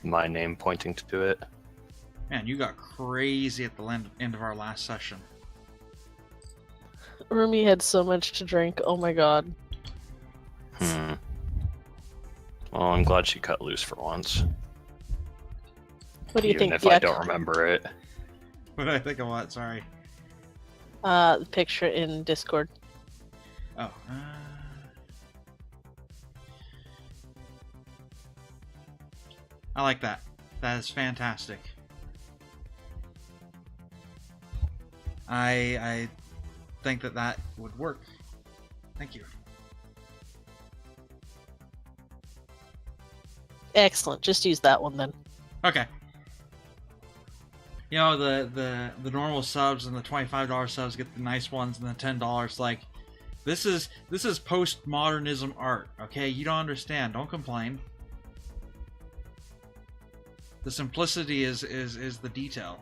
my name pointing to it. Man, you got crazy at the end of our last session. Rumi had so much to drink. Oh my god. Well, I'm glad she cut loose for once. What do you Even think? if I don't remember it. What did I think of what? Sorry. The picture in Discord. Oh. I like that. That is fantastic. I think that would work. Thank you. Excellent. Just use that one then. Okay. You know, the normal subs and the $25 subs get the nice ones, and the $10 like this is postmodernism art, okay? You don't understand. Don't complain. The simplicity is the detail.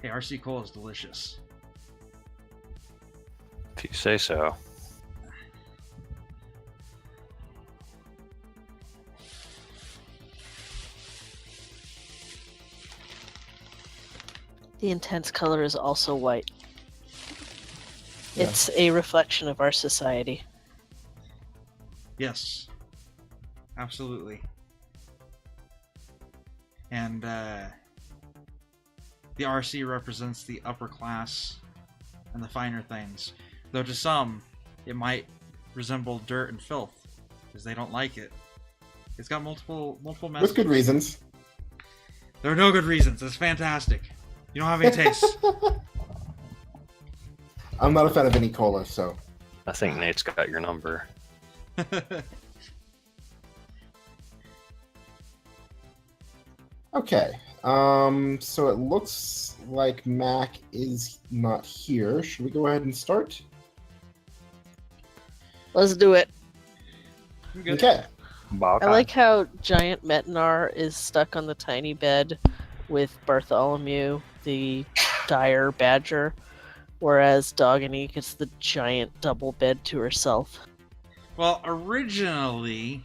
Hey, RC Cola is delicious. If you say so. The intense color is also white. Yeah. It's a reflection of our society. Yes. Absolutely. And the RC represents the upper class and the finer things. Though to some, it might resemble dirt and filth, because they don't like it. It's got multiple messages. With good reasons. There are no good reasons. It's fantastic. You don't have any taste. I'm not a fan of any cola, so. I think Nate's got your number. Okay. So it looks like Mac is not here. Should we go ahead and start? Let's do it. Okay. I like how giant Metinar is stuck on the tiny bed with Bartholomew, the dire badger, whereas Dogony gets the giant double bed to herself. Well, originally,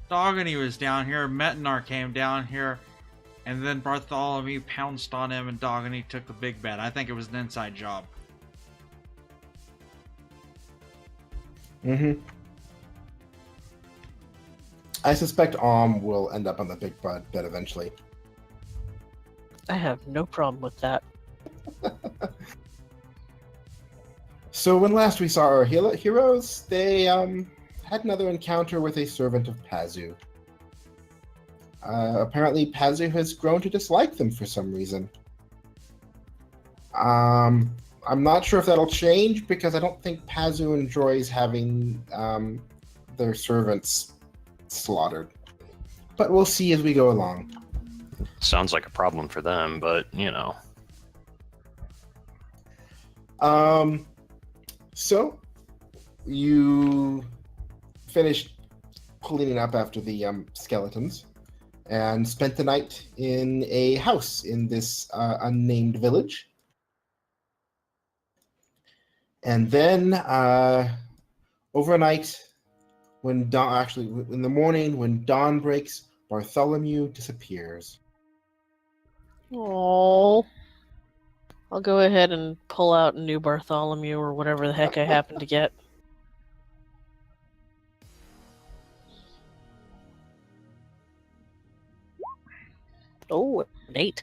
Dogony was down here, Metinar came down here, and then Bartholomew pounced on him and Dogony took the big bed. I think it was an inside job. Mm-hmm. I suspect will end up on the big bed eventually. I have no problem with that. So when last we saw our heroes, they had another encounter with a servant of Pazu. Apparently Pazu has grown to dislike them for some reason. I'm not sure if that'll change, because I don't think Pazu enjoys having their servants slaughtered. But we'll see as we go along. Sounds like a problem for them, but, you know. So you finished cleaning up after the skeletons and spent the night in a house in this unnamed village. And then overnight, in the morning, when dawn breaks, Bartholomew disappears. Oh, I'll go ahead and pull out a new Bartholomew or whatever the heck I happen to get. Oh, an 8.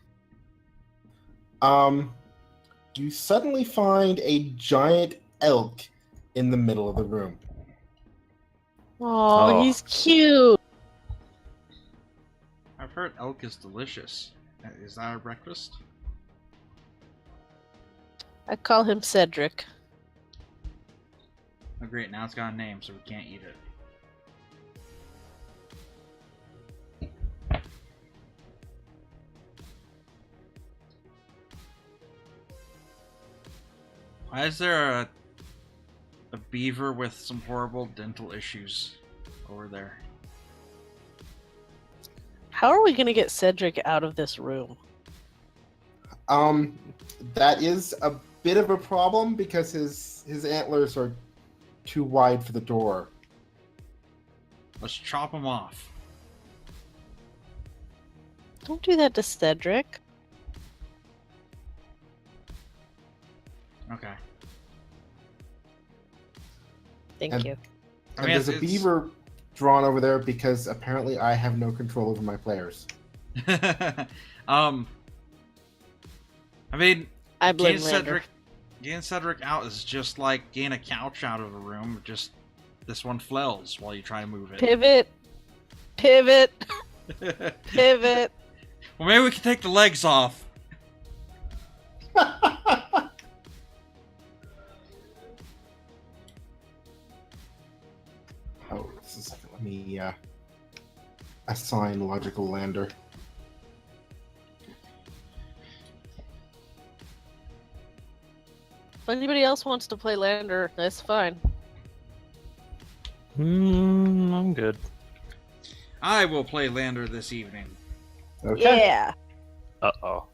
You suddenly find a giant elk in the middle of the room. Oh, he's cute. I've heard elk is delicious. Is that our breakfast? I call him Cedric. Oh great, now it's got a name, so we can't eat it. Why is there a beaver with some horrible dental issues over there? How are we going to get Cedric out of this room? That is a bit of a problem because his antlers are too wide for the door. Let's chop him off. Don't do that to Cedric. Okay. Thank And- you. I And mean, there's a beaver drawn over there because apparently I have no control over my players. I mean, I blame getting Lander. Cedric out is just like getting a couch out of a room. Just this one flails while you try to move it. Pivot. Pivot. Pivot. Well, maybe we can take the legs off. Oh, this is, let me assign logical lander. If anybody else wants to play Lander, that's fine. I'm good. I will play Lander this evening. Okay. Yeah. Uh-oh.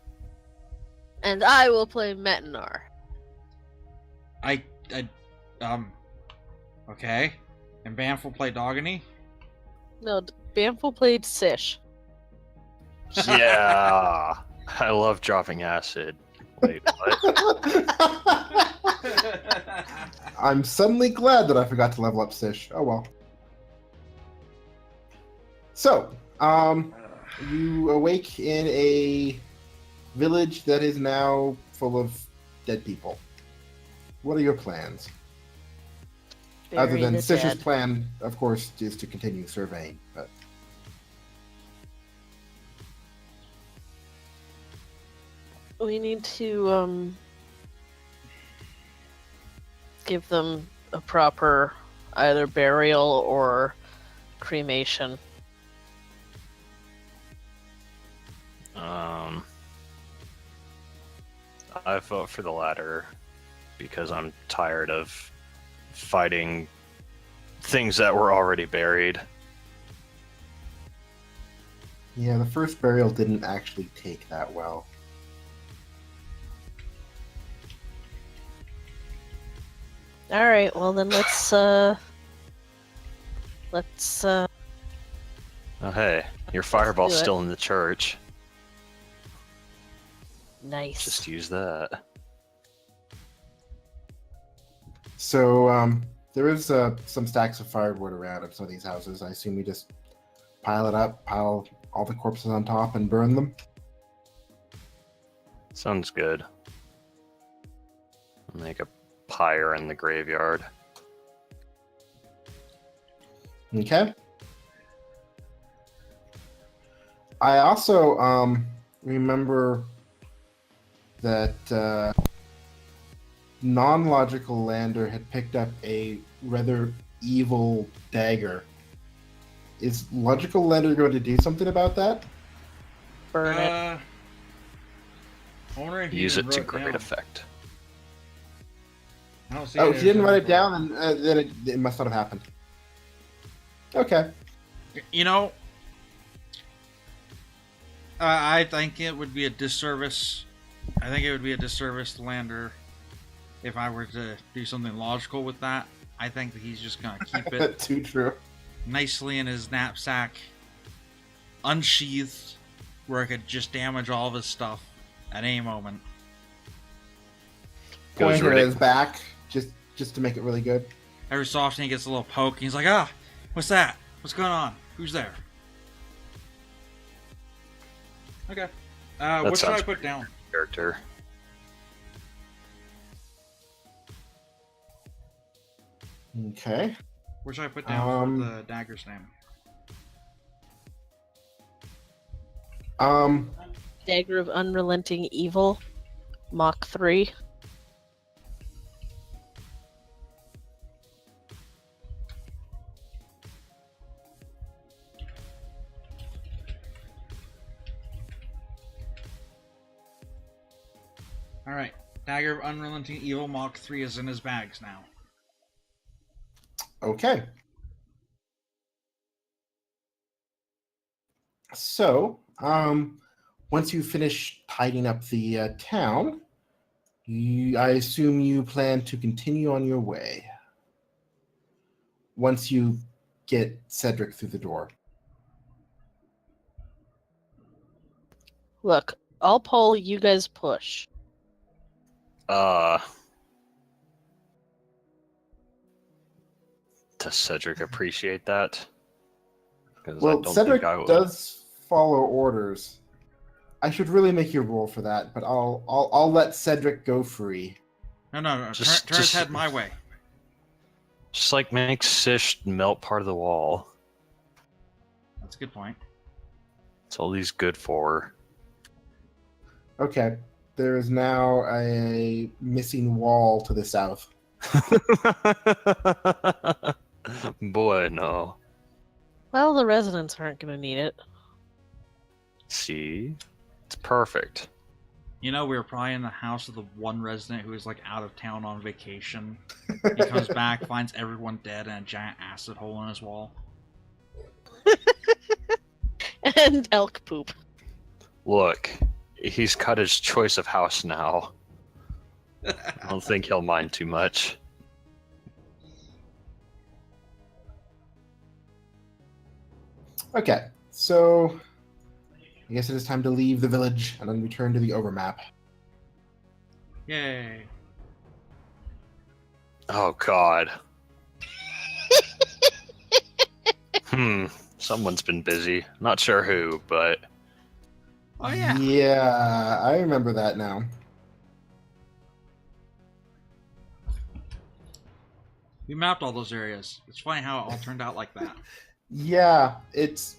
And I will play Metinar. Okay. And Banff will play Dogany. No, Banff played Sish. Yeah. I love dropping acid. Wait, what? I'm suddenly glad that I forgot to level up Sish. Oh well. So, you awake in a village that is now full of dead people. What are your plans? Other Bury than the Sish's dead. plan, of course, is to continue surveying. But We need to give them a proper either burial or cremation. I vote for the latter because I'm tired of fighting things that were already buried. yeah, the first burial didn't actually take that well. All right, well then let's Oh, hey, your fireball's do it. still in the church. nice. Just use that. So, there is some stacks of firewood around in some of these houses. I assume we just pile it up, pile all the corpses on top, and burn them. Sounds good. Make a pyre in the graveyard. Okay. I also remember that non-logical lander had picked up a rather evil dagger. Is logical lander going to do something about that? Burn it. I wonder if you Use even it to wrote great down. effect. I don't see Oh, it she didn't as write it info. down, and then it must not have happened. Okay. You know, I think it would be a disservice. I think it would be a disservice to Lander if I were to do something logical with that. I think that he's just gonna keep it Too true. nicely in his knapsack, unsheathed, where it could just damage all of his stuff at any moment. Goes Pointing at ridic- his back, just to make it really good. Every so often he gets a little poke, and he's like, "Ah, what's that? What's going on? Who's there?" Okay. What should I sounds put down? Character. Okay. Where should I put down for Um, the dagger's name? Dagger of Unrelenting Evil, Mach 3. All right. Dagger of Unrelenting Evil Mach 3 is in his bags now. Okay. So, once you finish tidying up the town, I assume you plan to continue on your way. Once you get Cedric through the door. Look, I'll pull, you guys push. Does Cedric appreciate that? Because I Well, don't Cedric think I would. does follow orders. I should really make you roll for that, but I'll let Cedric go free. No. Just- Turn his just- head my way. Just like make Sish melt part of the wall. That's a good point. That's all he's good for. Okay. There is now a missing wall to the south. Boy, no. Well, the residents aren't going to need it. See? It's perfect. You know, we were probably in the house of the one resident who was like out of town on vacation. He comes back, finds everyone dead, and a giant acid hole in his wall. And elk poop. Look, he's got his choice of house now. I don't think he'll mind too much. Okay, so I guess it is time to leave the village and then return to the overmap. Yay. Oh, God. Someone's been busy. Not sure who, but Oh, yeah. Yeah, I remember that now. We mapped all those areas. It's funny how it all turned out like that. Yeah, it's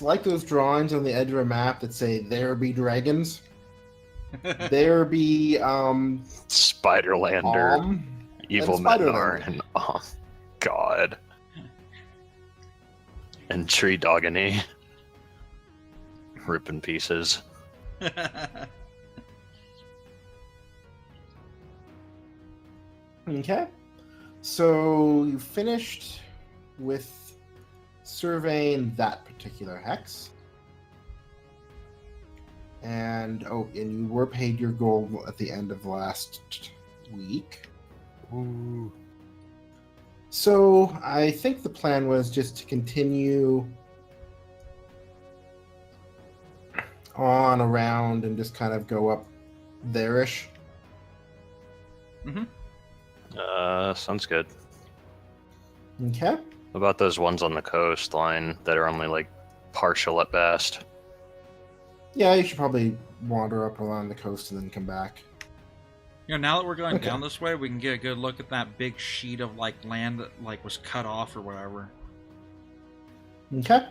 like those drawings on the edge of a map that say "There be dragons, there be Spiderlander, Evil and Metnar, Spiderlander." and oh, God. And Tree Dogany. Ripping pieces. Okay, so you finished with surveying that particular hex, and you were paid your gold at the end of last week. Ooh. So I think the plan was just to continue on around and just kind of go up there-ish. Sounds good. Okay. What about those ones on the coastline that are only like partial at best? Yeah, you should probably wander up along the coast and then come back. You know, now that we're going Okay. down this way, we can get a good look at that big sheet of like land that like was cut off or whatever. Okay.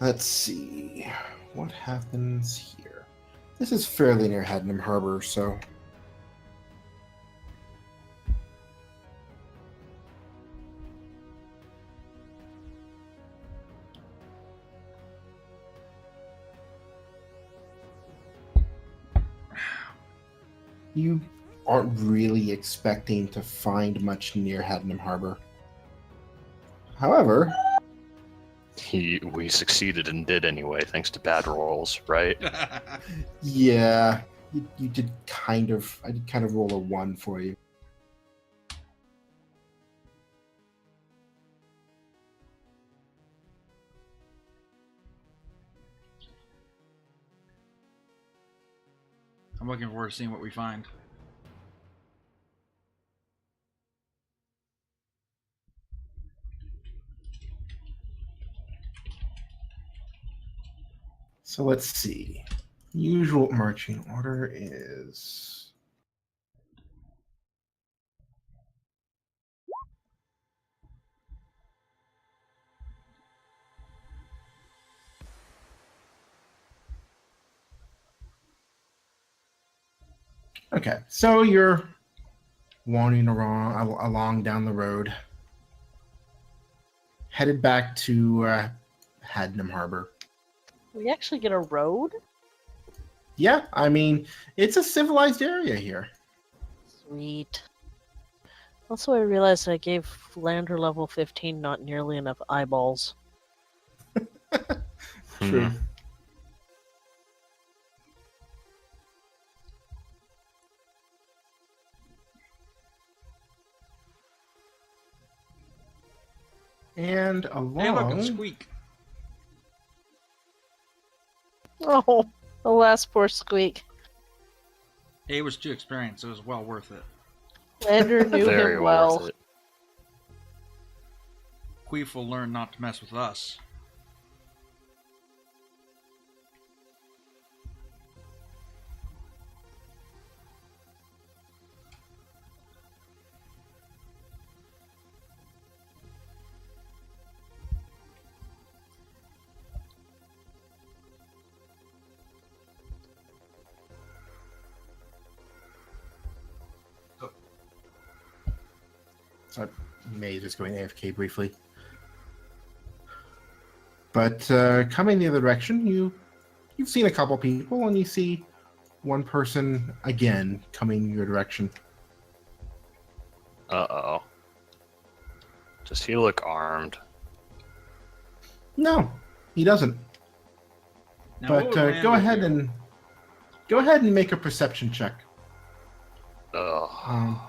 Let's see. What happens here? This is fairly near Hadnam Harbor, so... You aren't really expecting to find much near Hadnam Harbor. However, We succeeded and did anyway, thanks to bad rolls, right? yeah, you did kind of. I did kind of roll a 1 for you. I'm looking forward to seeing what we find. So let's see. Usual marching order is... Okay, so you're wandering along down the road, headed back to Hadnam Harbor. We actually get a road? Yeah, I mean, it's a civilized area here. Sweet. Also, I realized I gave Lander level 15 not nearly enough eyeballs. True. And Hey, look, along. it's Squeak. Oh, alas, poor Squeak. It was too experienced. It was well worth it. Lander knew Very him well well. worth it. Queef will learn not to mess with us. So I may just going AFK briefly. But coming the other direction, you've seen a couple people, and you see one person again coming your direction. Uh-oh. Does he look armed? No, he doesn't. Now, what But would go Lander ahead do? and make a perception check. Ugh.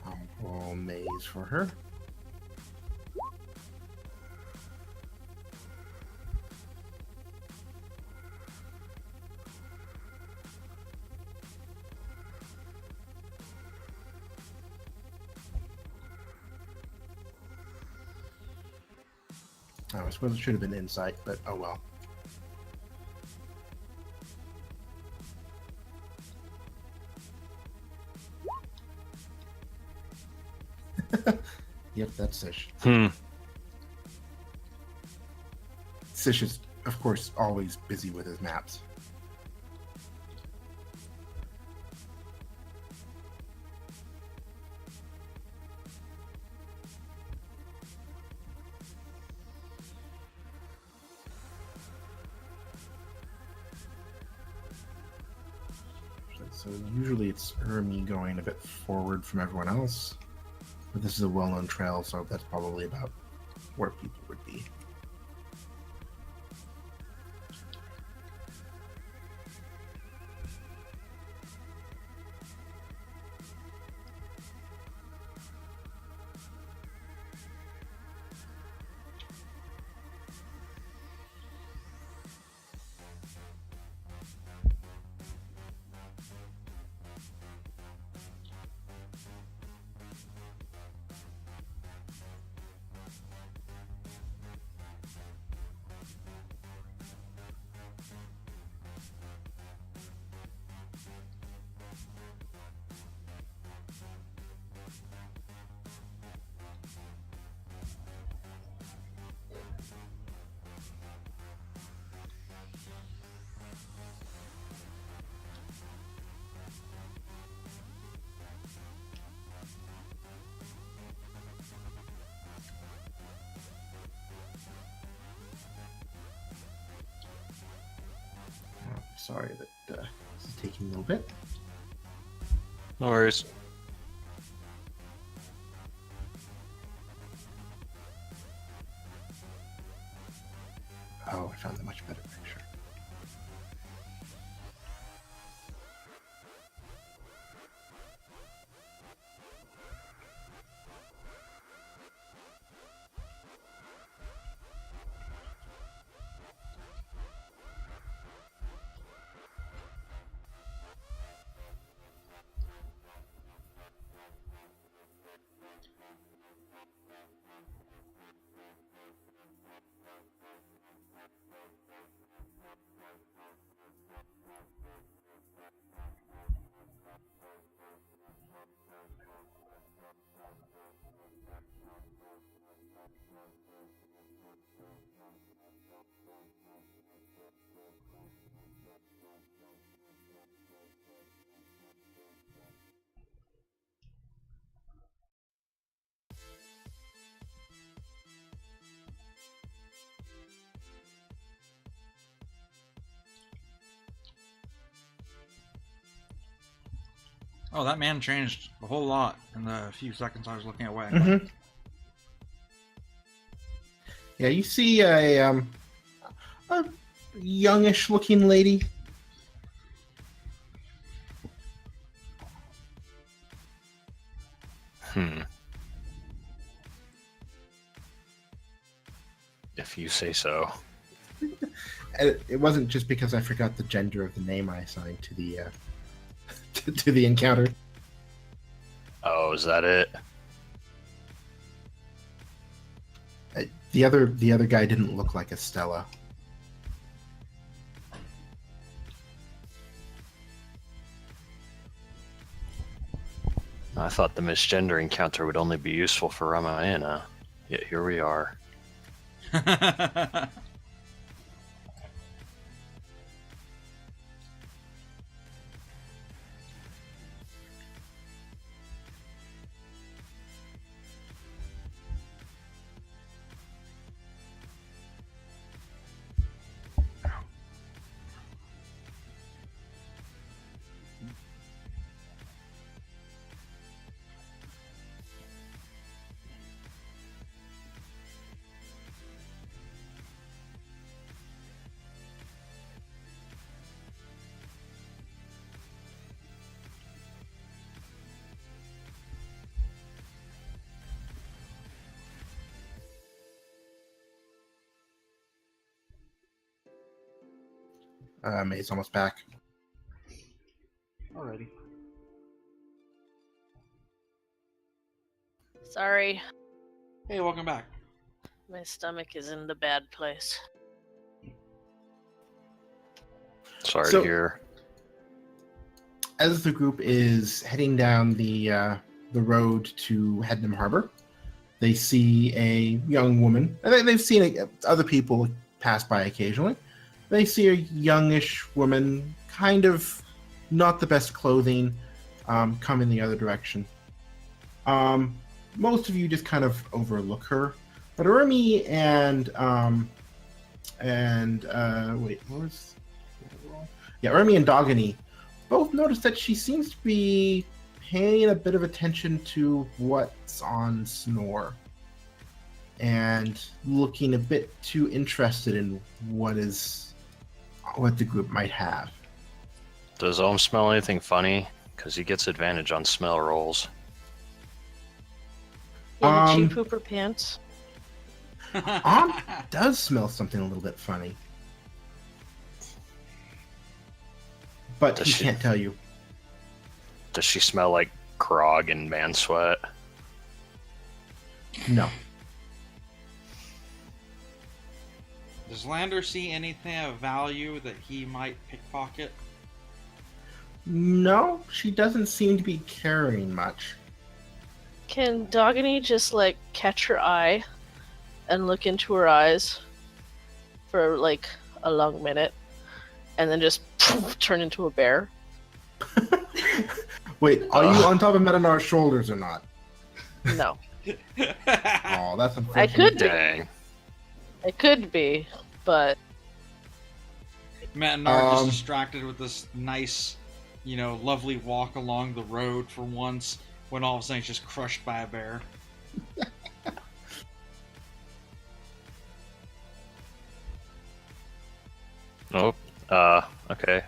I'll roll maze for her. Oh, I suppose it should have been insight, but oh well. Yep, that's Sish. Sish is, of course, always busy with his maps. So usually it's her and me going a bit forward from everyone else. But this is a well-known trail, so that's probably about where people would be. Sorry that this is taking a little bit. No worries. Oh, I found a much better picture. Oh, that man changed a whole lot in the few seconds I was looking away. Mm-hmm. Yeah, you see a youngish looking lady. If you say so. And it wasn't just because I forgot the gender of the name I assigned to the to the encounter. Oh, is that it? The other guy didn't look like Estella. I thought the misgender encounter would only be useful for Ramayana. Yet here we are. May's almost back. Alrighty. Sorry, Hey, welcome back. my stomach is in the bad place. Sorry So- to hear. As the group is heading down the road to Headnam Harbor, they see a young woman. And they've seen other people pass by occasionally. They see a youngish woman, kind of not the best clothing, come in the other direction. Most of you just kind of overlook her, but Urmi and Urmi and Dogany both notice that she seems to be paying a bit of attention to what's on Snore and looking a bit too interested in what the group might have. Does Ohm smell anything funny? Because he gets advantage on smell rolls. You have a Um, cheap pooper pants? Does smell something a little bit funny, but Does he she? can't tell you. Does she smell like Krog and man sweat? No. Does Lander see anything of value that he might pickpocket? No, she doesn't seem to be carrying much. Can Dogany just like catch her eye and look into her eyes for like a long minute and then just turn into a bear? Wait, are you on top of Metanar's shoulders or not? No. Oh, that's unfortunate. I could be. Dang. It could be, but Matt and Nard just Um, distracted with this nice, lovely walk along the road for once, when all of a sudden he's just crushed by a bear. Nope. Okay.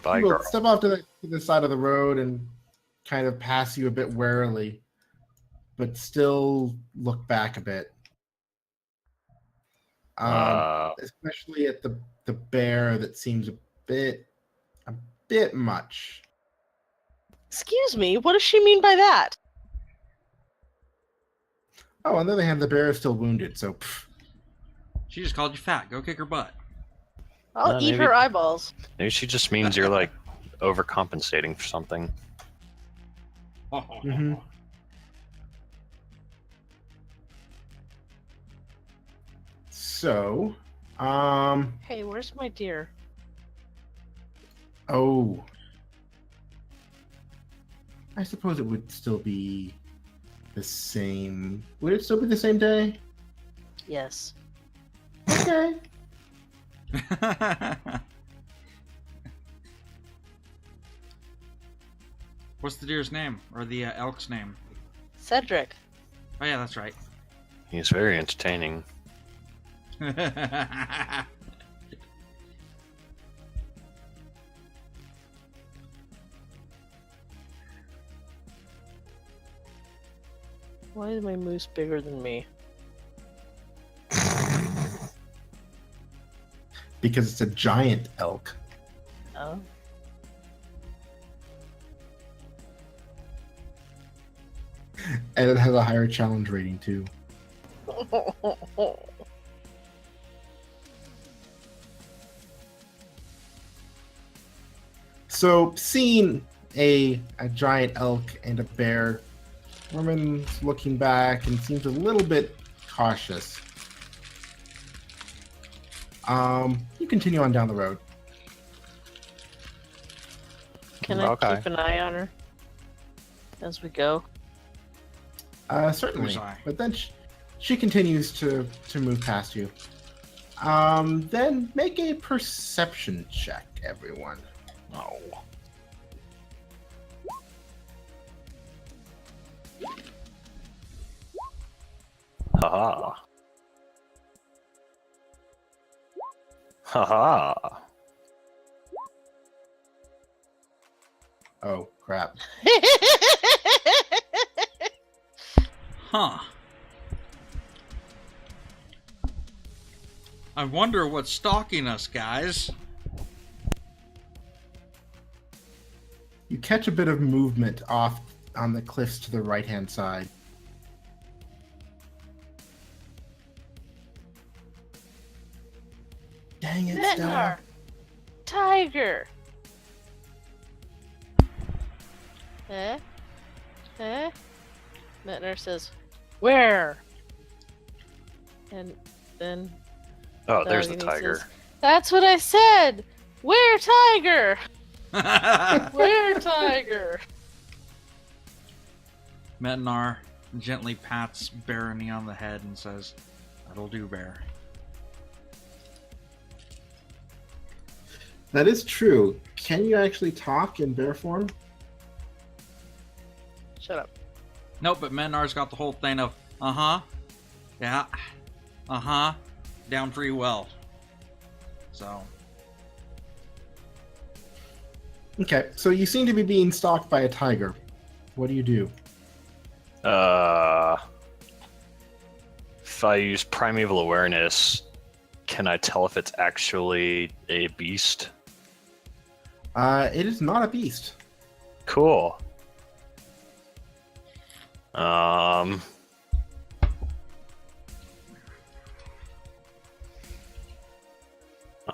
Bye, We'll girl. step off to the side of the road and kind of pass you a bit warily, but still look back a bit. Especially at the bear that seems a bit much. excuse me, what does she mean by that? Oh, on the other hand, the bear is still wounded, so pff. She just called you fat. Go kick her butt. I'll eat maybe- her eyeballs. Maybe she just means you're like overcompensating for something. Mhm. So, Hey, where's my deer? oh, I suppose it would still be the same. Would it still be the same day? Yes. Okay. What's the deer's name? Or the elk's name? Cedric. Oh yeah, that's right. He's very entertaining. Why is my moose bigger than me? Because it's a giant elk. Oh. And it has a higher challenge rating, too. So, seeing a giant elk and a bear, Norman's looking back and seems a little bit cautious. You continue on down the road. Can I Okay. keep an eye on her as we go? Certainly. Who's I? But then she continues to move past you. Then make a perception check, everyone. Oh. Haha. Haha. Oh, crap. Huh. I wonder what's stalking us, guys. You catch a bit of movement off on the cliffs to the right-hand side. Dang it, Metnar! Stella. Tiger! Eh? Eh? Metnar says, "Where?" And then Oh, there's the Doggy tiger. says, "That's what I said! Where, tiger? Where, tiger?" Metnar gently pats Barony on the head and says, "That'll do, Bear." That is true. Can you actually talk in bear form? Shut up. Nope, but Metnar's got the whole thing of, yeah, down pretty well. So, Okay, so you seem to be being stalked by a tiger. What do you do? If I use primeval awareness, can I tell if it's actually a beast? It is not a beast. Cool. Oh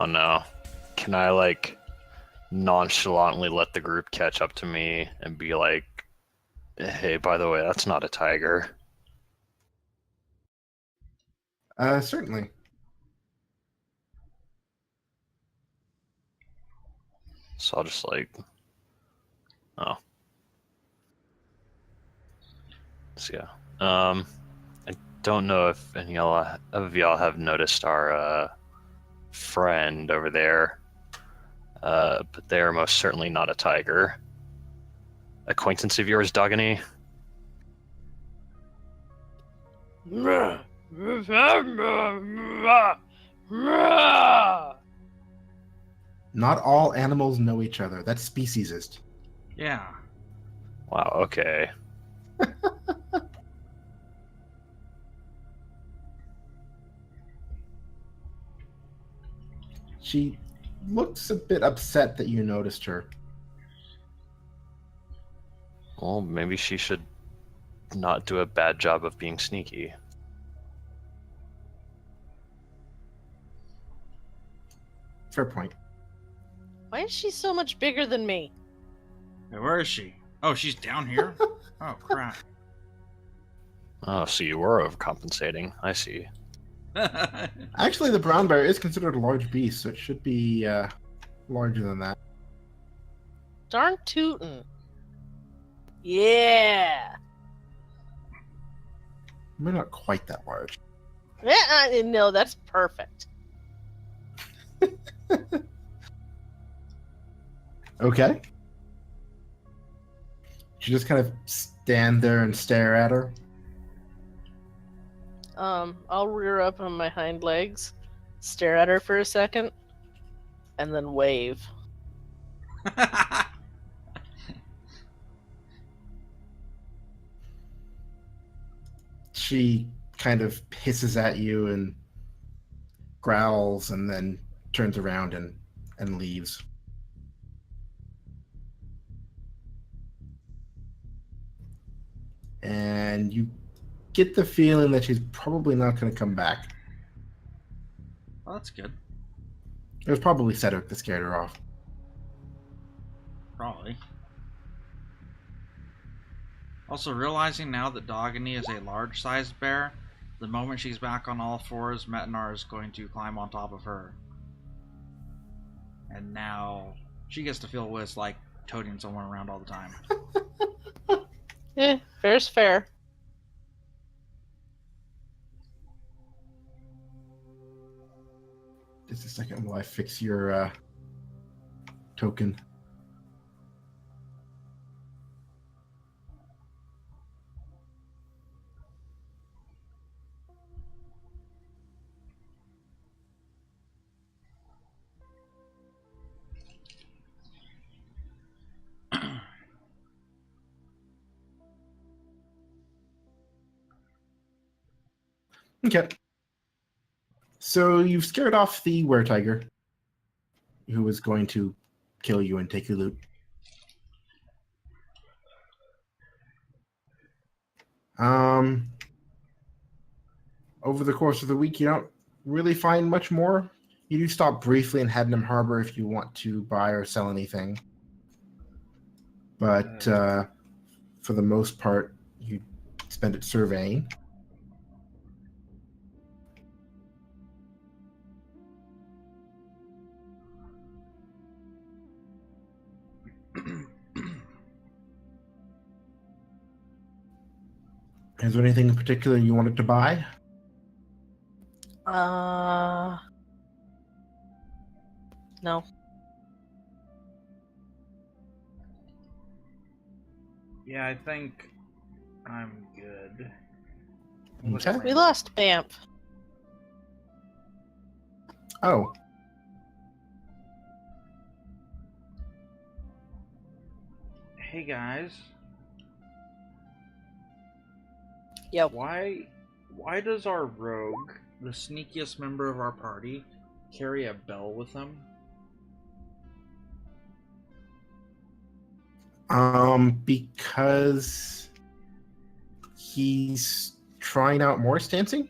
no. Can I like nonchalantly let the group catch up to me and be like, hey, by the way, that's not a tiger. Certainly. So I'll just like, oh. So yeah. I don't know if any of y'all have noticed our friend over there, but they are most certainly not a tiger. Acquaintance of yours, Dogany? Not all animals know each other. That's speciesist. yeah. Wow, okay. She looks a bit upset that you noticed her. Well, maybe she should not do a bad job of being sneaky. Fair point. Why is she so much bigger than me? Hey, where is she? Oh, she's down here? Oh, crap. Oh, so you were overcompensating. I see. Actually, the brown bear is considered a large beast, so it should be larger than that. Darn tootin'. Yeah. Maybe not quite that large. No, that's perfect. Okay. You just kind of stand there and stare at her. I'll rear up on my hind legs stare at her for a second, and then wave. She kind of hisses at you and growls and then turns around and leaves. And you get the feeling that she's probably not going to come back. Well, that's good. It was probably Cedric that scared her off. Probably. Also, realizing now that Dogany is a large-sized bear, the moment she's back on all fours, Metinar is going to climb on top of her. And now she gets to feel what it's like toting someone around all the time. Fair's fair. Just a second while I fix your token. Okay. So you've scared off the were-tiger, who was going to kill you and take your loot. Over the course of the week, you don't really find much more. You do stop briefly in Hadnam Harbor if you want to buy or sell anything. But for the most part, you spend it surveying. Is there anything in particular you wanted to buy? No. Yeah, I think I'm good. Okay. We lost Bamp. Oh, Hey guys, Yep. why does our rogue, the sneakiest member of our party, carry a bell with him? because he's trying out Morse dancing?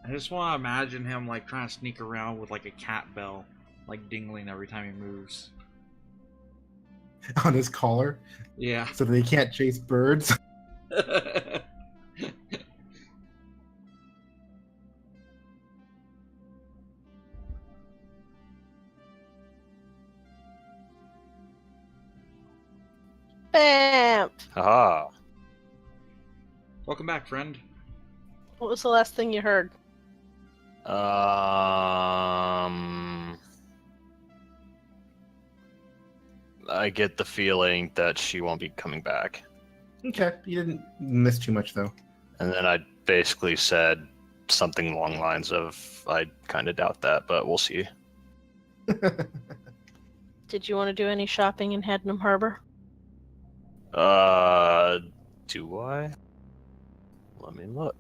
I just want to imagine him like trying to sneak around with like a cat bell, like dingling every time he moves. On his collar Yeah. so that he can't chase birds. Bamp! Ah, Welcome back, friend. What was the last thing you heard? I get the feeling that she won't be coming back. Okay, you didn't miss too much though. And then I basically said something along the lines of, I kind of doubt that, but we'll see. Did you want to do any shopping in Hadnam Harbor? Do I? Let me look.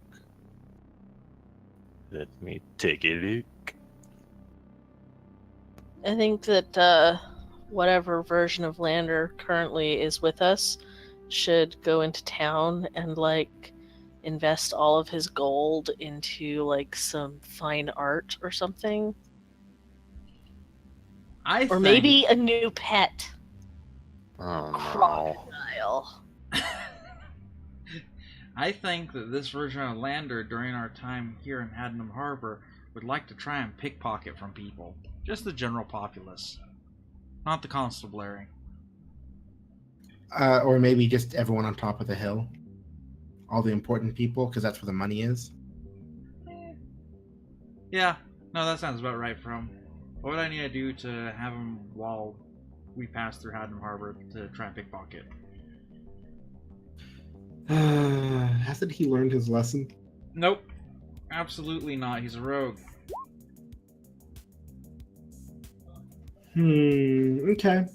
Let me take a look. I think that whatever version of Lander currently is with us should go into town and like invest all of his gold into like some fine art or something. Or maybe a new pet. Oh no. Crocodile. I think that this version of Lander during our time here in Hadnam Harbor would like to try and pickpocket from people. Just the general populace. Not the constabulary. Or maybe just everyone on top of the hill. All the important people, because that's where the money is. Yeah, no, that sounds about right for him. What would I need to do to have him while we pass through Hadnam Harbor to try and pickpocket? Hasn't he learned his lesson? Nope. Absolutely not. He's a rogue. Okay.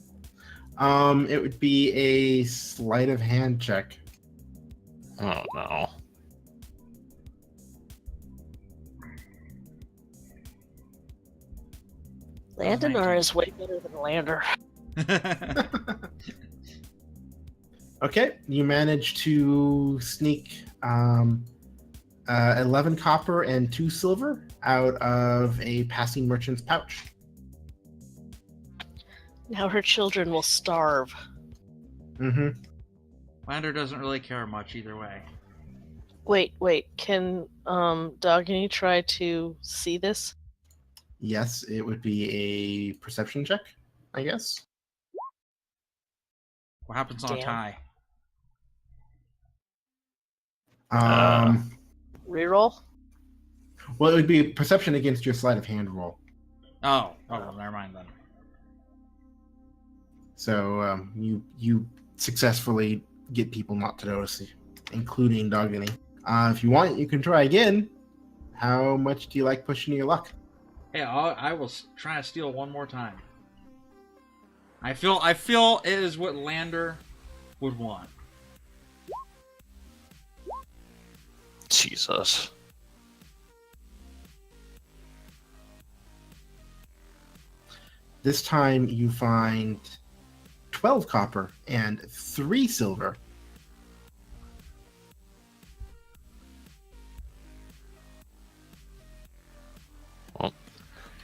It would be a sleight of hand check. Oh no. Landinar is way better than Lander. Okay, you manage to sneak 11 copper and 2 silver out of a passing merchant's pouch. Now her children will starve. Mm-hmm. Lander doesn't really care much either way. Wait. Can Dogany try to see this? Yes, it would be a perception check, I guess. What happens on a Damn. tie? Reroll? Well, it would be perception against your sleight of hand roll. Oh, well, never mind then. So you successfully get people not to notice, including Dogany. If you want, you can try again. How much do you like pushing your luck? Hey, I will try to steal one more time. I feel it is what Lander would want. Jesus. This time you find 12 copper and 3 silver. Well,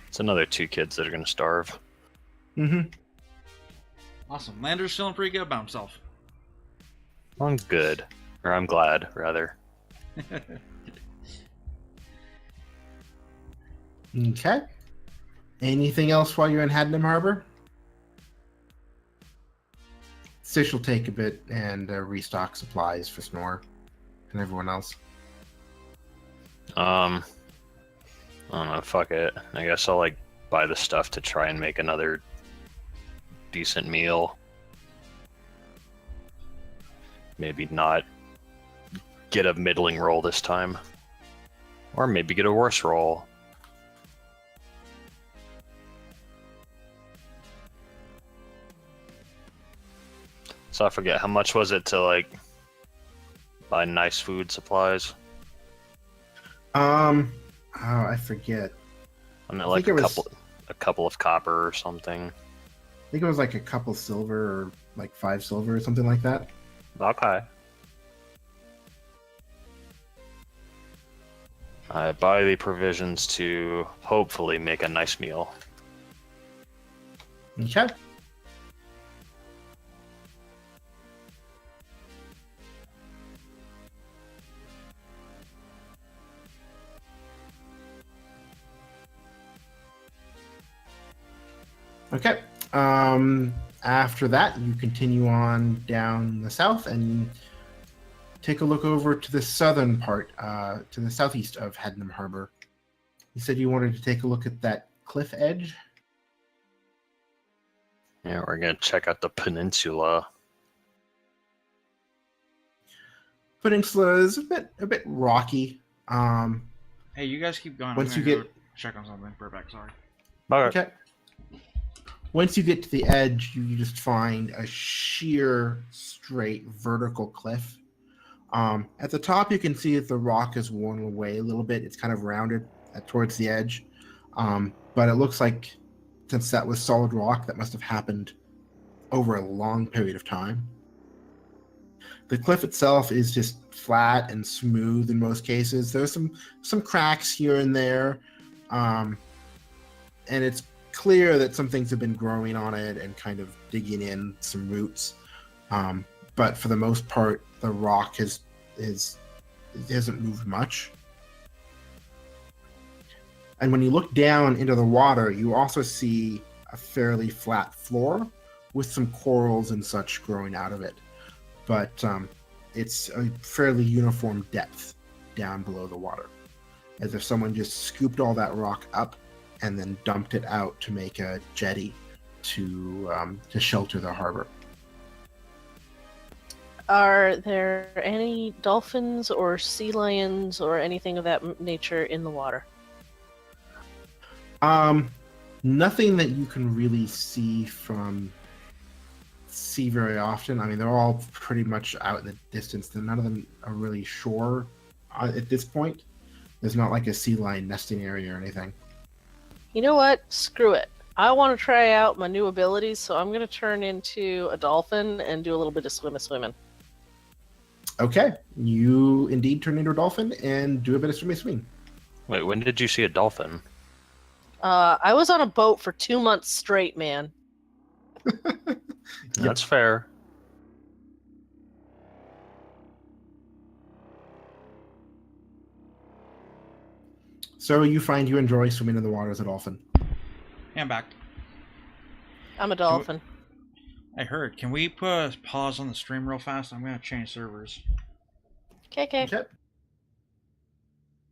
it's another 2 kids that are gonna starve. Mm-hmm. Awesome. Lander's feeling pretty good about himself. I'm good. Or I'm glad, rather. Okay. Anything else while you're in Hadnam Harbor? Sish will take a bit and restock supplies for Snore and everyone else. I don't know, fuck it. I guess I'll buy the stuff to try and make another decent meal. Maybe not get a middling roll this time. Or maybe get a worse roll. So I forget, how much was it to buy nice food supplies? Oh, I forget. I mean, I think it was- a couple of copper or something. I think it was like a couple silver or 5 silver or something like that. Okay. I buy the provisions to hopefully make a nice meal. Okay. Okay. After that, you continue on down the south and take a look over to the southern part, to the southeast of Hadnam Harbor. You said you wanted to take a look at that cliff edge. Yeah, we're gonna check out the peninsula. Peninsula is a bit rocky. Hey, you guys keep going. Once I'm you gonna get- go check on something. We're back. Sorry. Okay. Once you get to the edge, you just find a sheer, straight, vertical cliff. At the top, you can see that the rock is worn away a little bit. It's kind of rounded towards the edge. But it looks like, since that was solid rock, that must have happened over a long period of time. The cliff itself is just flat and smooth in most cases. There's some cracks here and there. And it's clear that some things have been growing on it and kind of digging in some roots. But for the most part, the rock hasn't moved much. And when you look down into the water, you also see a fairly flat floor with some corals and such growing out of it. But it's a fairly uniform depth down below the water, as if someone just scooped all that rock up and then dumped it out to make a jetty to shelter the harbor. Are there any dolphins or sea lions or anything of that nature in the water? Nothing that you can really see very often. I mean, they're all pretty much out in the distance. None of them are really shore at this point. There's not like a sea lion nesting area or anything. You know what? Screw it. I want to try out my new abilities, so I'm going to turn into a dolphin and do a little bit of swimming. Okay, you indeed turn into a dolphin and do a bit of swimming. Wait, when did you see a dolphin? I was on a boat for 2 months straight, man. That's fair. So you find you enjoy swimming in the water as a dolphin. And back. I'm a dolphin. I heard. Can we put a pause on the stream real fast? I'm going to change servers. Okay. Okay.